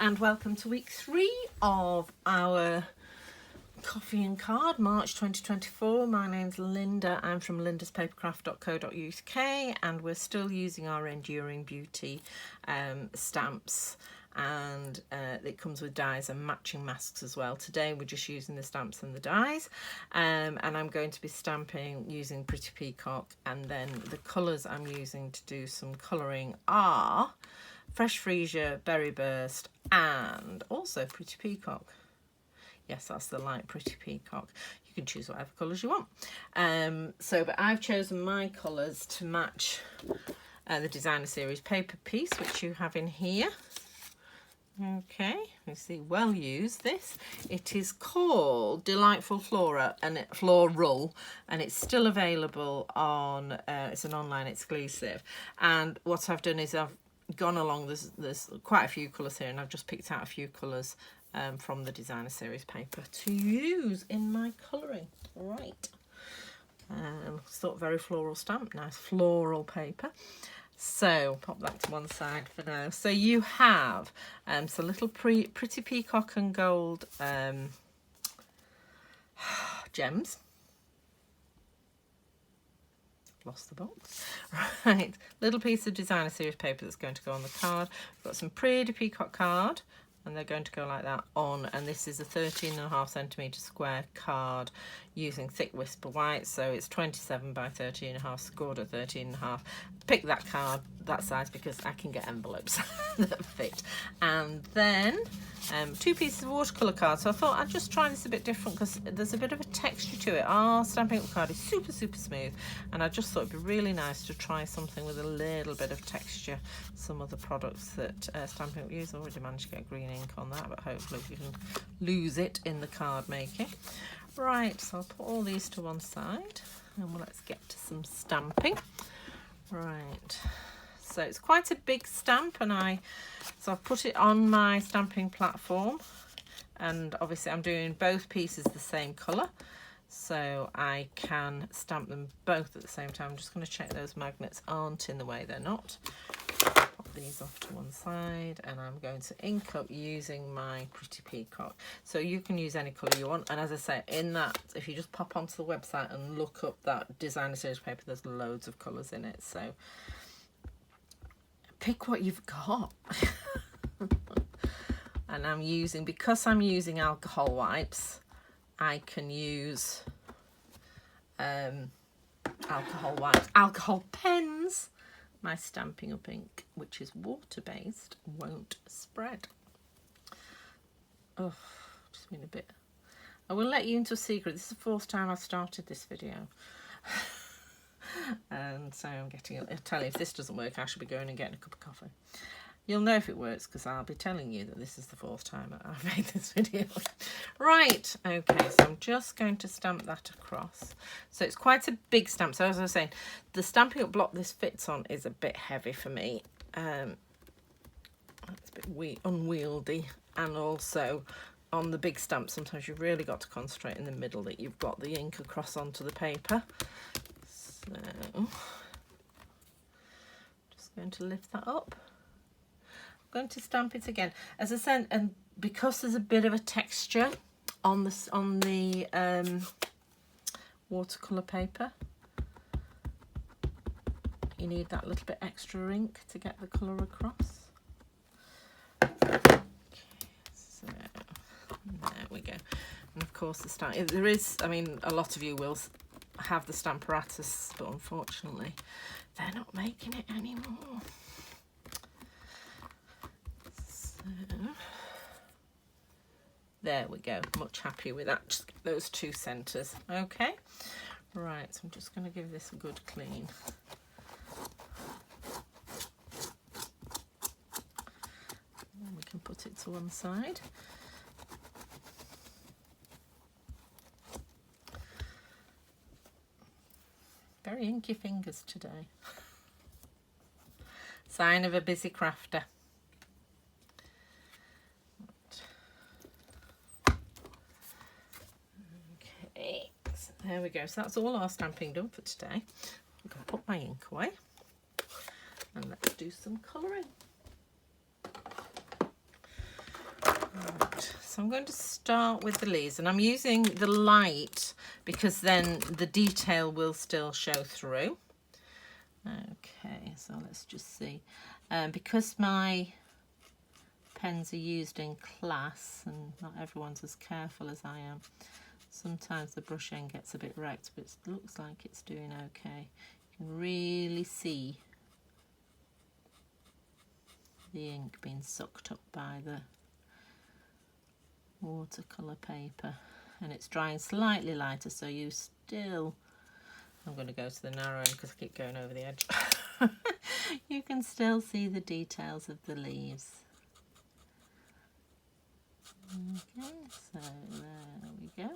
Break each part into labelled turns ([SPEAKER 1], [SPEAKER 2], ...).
[SPEAKER 1] and welcome to week 3 of our coffee and card, March 2024. My name's Linda. I'm from lindaspapercraft.co.uk and we're still using our Enduring Beauty stamps, and it comes with dies and matching masks as well. Today we're just using the stamps and the dies, and I'm going to be stamping using Pretty Peacock, and then the colours I'm using to do some colouring are Fresh Freesia, Berry Burst, and also Pretty Peacock. Yes, that's the light Pretty Peacock. You can choose whatever colours you want. But I've chosen my colours to match the Designer Series paper piece, which you have in here. Okay, you see, well used this. It is called Delightful Floral, and it's still available on, it's an online exclusive. And what I've done is I've gone along, there's quite a few colours here, and I've just picked out a few colours from the Designer Series paper to use in my colouring. Right, sort of very floral stamp, nice floral paper. So pop that to one side for now. So you have some little Pretty Peacock and Gold gems. Lost the box. Right, little piece of Designer Series paper that's going to go on the card. We've got some Pretty Peacock card, and they're going to go like that on, and this is a 13.5cm square card using thick whisper white, so it's 27 by 13.5, scored at 13.5. Pick that card that size because I can get envelopes that fit. And then 2 pieces of watercolour cards. So I thought I'd just try this a bit different because there's a bit of a texture to it. Our Stampin' Up card is super smooth, and I just thought it'd be really nice to try something with a little bit of texture. Some other products that Stampin' Up use, already managed to get green ink on that, but hopefully we can lose it in the card making. Right, so I'll put all these to one side and let's get to some stamping. Right, so it's quite a big stamp, and I've put it on my stamping platform, and obviously I'm doing both pieces the same colour, so I can stamp them both at the same time. I'm just going to check those magnets aren't in the way. They're not. Pop these off to one side, and I'm going to ink up using my Pretty Peacock. So you can use any colour you want, and as I say, in that, if you just pop onto the website and look up that Designer Series paper, there's loads of colours in it, so pick what you've got. And I'm using, because I'm using alcohol wipes, I can use alcohol wipes, alcohol pens. My Stampin' Up ink, which is water-based, won't spread. Oh, just been a bit. I will let you into a secret. This is the 4th time I've started this video. And so I'm getting, I'll tell you, if this doesn't work, I should be going and getting a cup of coffee. You'll know if it works because I'll be telling you that this is the 4th time I've made this video. Right, okay, so I'm just going to stamp that across. So it's quite a big stamp. So as I was saying, the Stampin' Up block this fits on is a bit heavy for me. It's a bit unwieldy, and also on the big stamp, sometimes you've really got to concentrate in the middle that you've got the ink across onto the paper. So just going to lift that up. Going to stamp it again, as I said, and because there's a bit of a texture on the watercolor paper, you need that little bit extra ink to get the color across. Okay, so there we go. And of course the stamp, there is, I mean, a lot of you will have the Stamparatus, but unfortunately they're not making it anymore. There we go, much happier with that. Just get those 2 centres. Okay, right, so I'm just going to give this a good clean. And we can put it to one side. Very inky fingers today. Sign of a busy crafter. There we go, so that's all our stamping done for today. I'm going to put my ink away and let's do some colouring. so I'm going to start with the leaves, and I'm using the light because then the detail will still show through. Okay, so let's just see. Because my pens are used in class and not everyone's as careful as I am, sometimes the brush end gets a bit wrecked, but it looks like it's doing okay. You can really see the ink being sucked up by the watercolour paper, and it's drying slightly lighter, so you still, I'm going to go to the narrow end because I keep going over the edge. You can still see the details of the leaves. Okay, so there we go.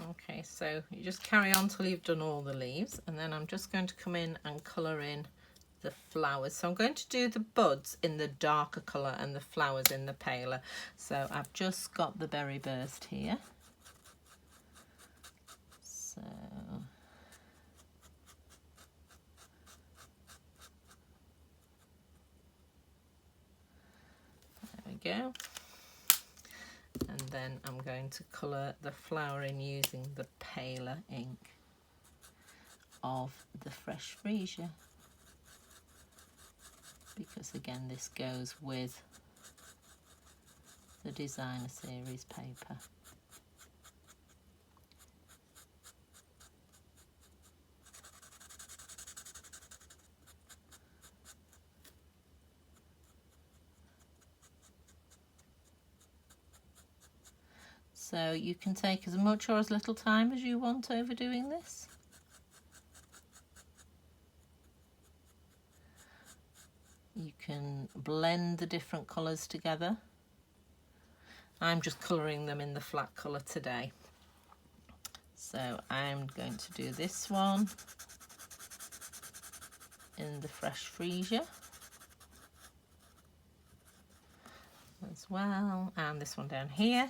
[SPEAKER 1] Okay, so you just carry on till you've done all the leaves, and then I'm just going to come in and colour in the flowers. So I'm going to do the buds in the darker colour and the flowers in the paler. So I've just got the berry burst here. So there we go. And then I'm going to colour the flower in using the paler ink of the Fresh Freesia, because again this goes with the Designer Series paper. So you can take as much or as little time as you want over doing this. You can blend the different colours together. I'm just colouring them in the flat colour today. So I'm going to do this one in the Fresh Freesia as well, and this one down here.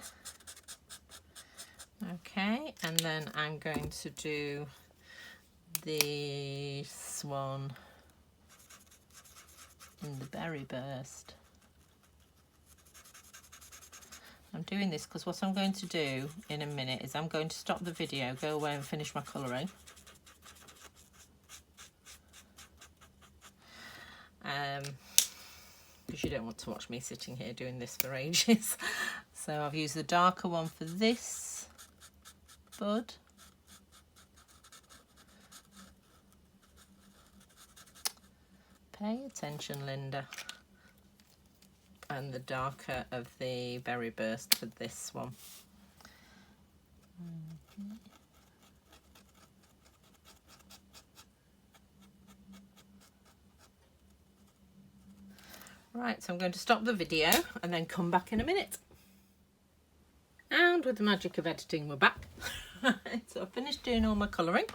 [SPEAKER 1] Okay, and then I'm going to do this one in the Berry Burst. I'm doing this because what I'm going to do in a minute is I'm going to stop the video, go away and finish my colouring. Because you don't want to watch me sitting here doing this for ages. So I've used the darker one for this bud. Pay attention, Linda. And the darker of the Berry Burst for this one. Okay. Right, so I'm going to stop the video and then come back in a minute. And with the magic of editing, we're back. So I've finished doing all my colouring,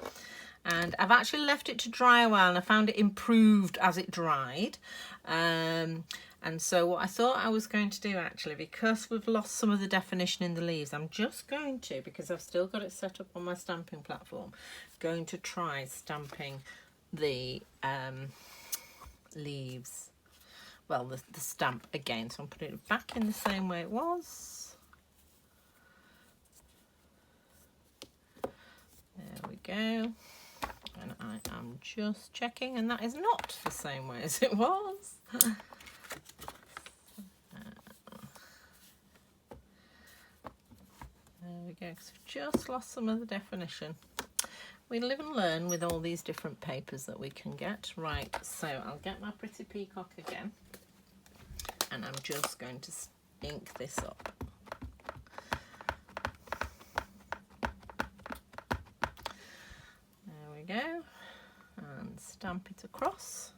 [SPEAKER 1] and I've actually left it to dry a while, and I found it improved as it dried. And so what I thought I was going to do, actually, because we've lost some of the definition in the leaves, I'm just going to, because I've still got it set up on my stamping platform, going to try stamping the leaves, well, the stamp again. So I'm putting it back in the same way it was. There we go. And I am just checking, and that is not the same way as it was. There we go, because we've just lost some of the definition. We live and learn with all these different papers that we can get. Right, so I'll get my Pretty Peacock again, and I'm just going to ink this up. There we go, and stamp it across.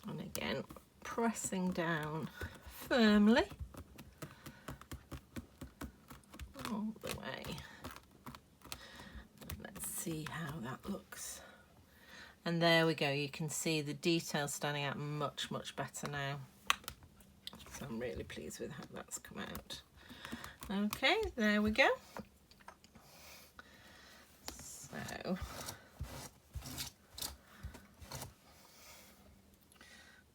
[SPEAKER 1] And again, pressing down firmly all the way. Let's see how that looks. And there we go, you can see the detail standing out much better now. So I'm really pleased with how that's come out. Okay, there we go. So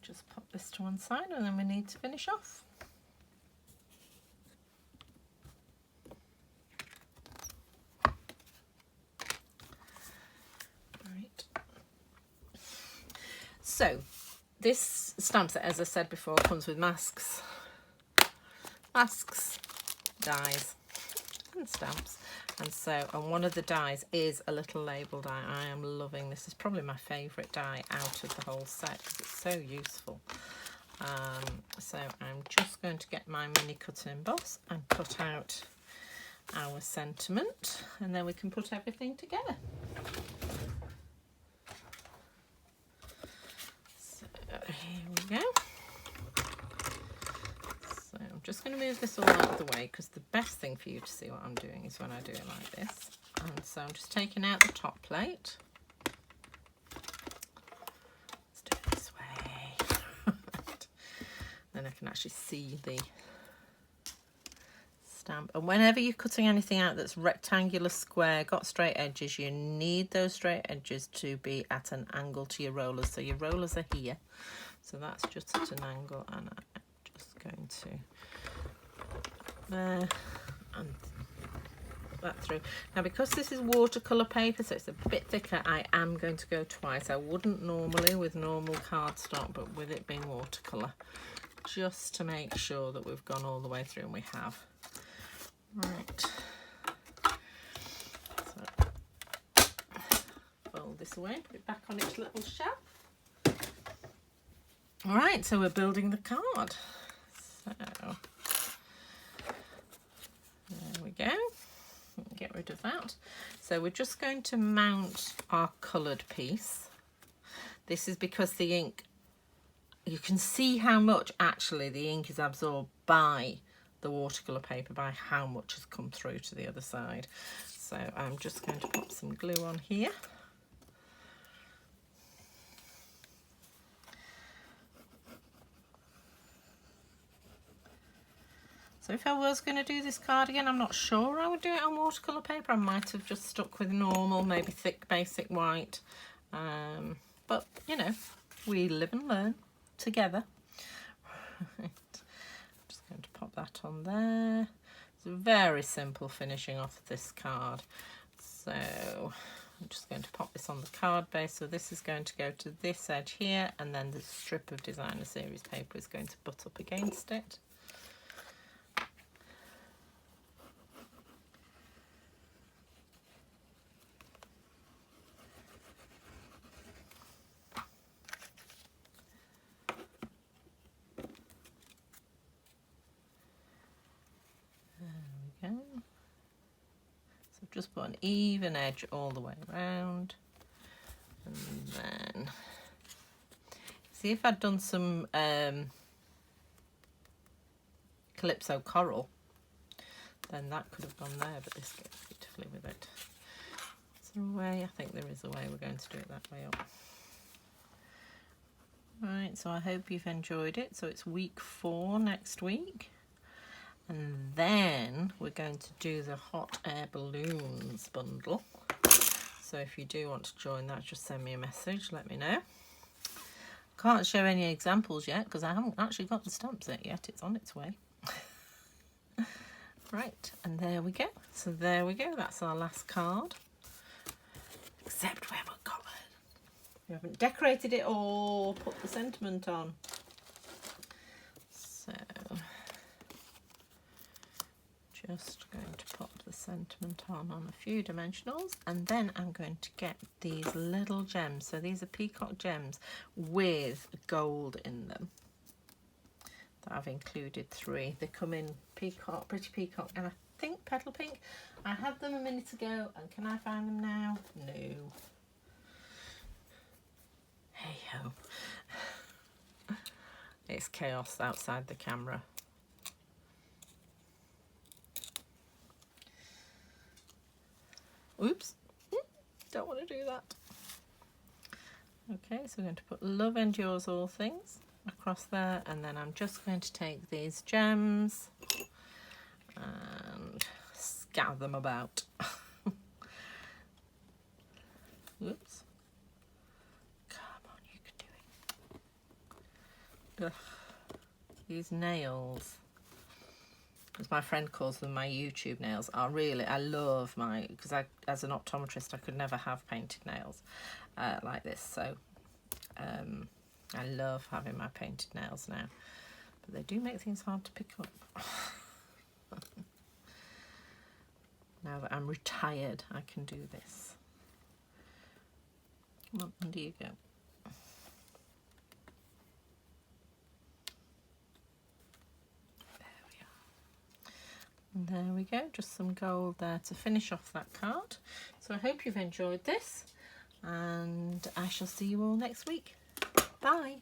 [SPEAKER 1] just pop this to one side and then we need to finish off. Right. So this stamp set, as I said before, comes with masks, dies and stamps. And one of the dies is a little label die. I am loving this. Is probably my favourite die out of the whole set because it's so useful. So I'm just going to get my mini cut and emboss and cut out our sentiment, and then we can put everything together. So here we go. So I'm just going to move this all out of the way because the best thing for you to see what I'm doing is when I do it like this. And so I'm just taking out the top plate. Let's do it this way. Then I can actually see the stamp. And whenever you're cutting anything out that's rectangular, square, got straight edges, you need those straight edges to be at an angle to your rollers. So your rollers are here. So that's just at an angle, and I'm just going to there and that through. Now because this is watercolour paper, so it's a bit thicker, I am going to go twice. I wouldn't normally with normal cardstock, but with it being watercolour, just to make sure that we've gone all the way through, and we have. Right. So fold this away, put it back on its little shelf. All right, so we're building the card. So there we go. Get rid of that. So we're just going to mount our coloured piece. This is because the ink, you can see how much actually the ink is absorbed by the watercolour paper, by how much has come through to the other side. So I'm just going to pop some glue on here. So if I was going to do this card again, I'm not sure I would do it on watercolour paper. I might have just stuck with normal, maybe thick basic white. But, you know, we live and learn together. Right. I'm just going to pop that on there. It's a very simple finishing off this card. So I'm just going to pop this on the card base. So this is going to go to this edge here, and then the strip of designer series paper is going to butt up against it. So just put an even edge all the way around, and then see if I'd done some Calypso coral, then that could have gone there, but this goes beautifully with it. Is there a way? I think there is a way. We're going to do it that way up. Right, so I hope you've enjoyed it. So it's week 4 next week. And then we're going to do the hot air balloons bundle. So if you do want to join that, just send me a message, let me know. Can't show any examples yet because I haven't actually got the stamp set yet. It's on its way. Right, and there we go. So there we go. That's our last card. Except we haven't got it. We haven't decorated it or put the sentiment on. So just going to pop the sentiment on a few dimensionals, and then I'm going to get these little gems. So these are peacock gems with gold in them. That I've included 3. They come in peacock, pretty peacock, and I think petal pink. I had them a minute ago, and can I find them now? No. know. It's chaos outside the camera. Oops, don't want to do that. Okay, so we're going to put love endures all things across there, and then I'm just going to take these gems and scatter them about. Oops. Come on, you can do it. Ugh. These nails, as my friend calls them, my YouTube nails, are really, I love my, because I, as an optometrist, I could never have painted nails like this, so I love having my painted nails now, but they do make things hard to pick up. Now that I'm retired, I can do this. Come on, under you go. And there we go, just some gold there to finish off that card. So I hope you've enjoyed this, and I shall see you all next week. Bye.